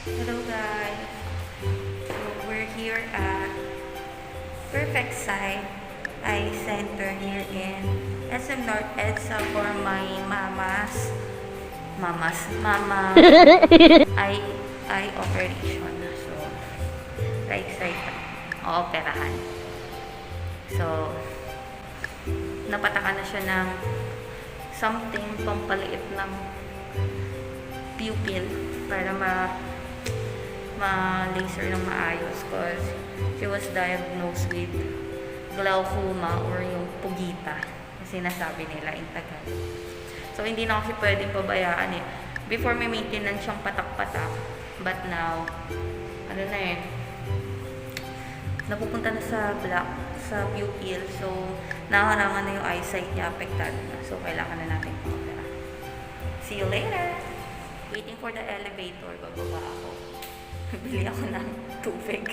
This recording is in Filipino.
Hello guys! So we're here at Perfect Sight Eye Center here in SM North EDSA for my mama eye operation. So right side ooperahan. So napataka na siya ng something pampaliit ng pupil para ma-laser ng maayos because she was diagnosed with glaucoma or yung pugita na sinasabi nila in Tagal. So, hindi na kasi pwedeng pabayaan eh. Before may maintenance siyang patak-patak, but now, ano na eh, napupunta na sa black, sa pupil. So, nakaharangan na yung eyesight niya, affected na. So, kailangan na natin pang-opera. See you later! Waiting for the elevator, bababa ako. Bili ako ng tubig.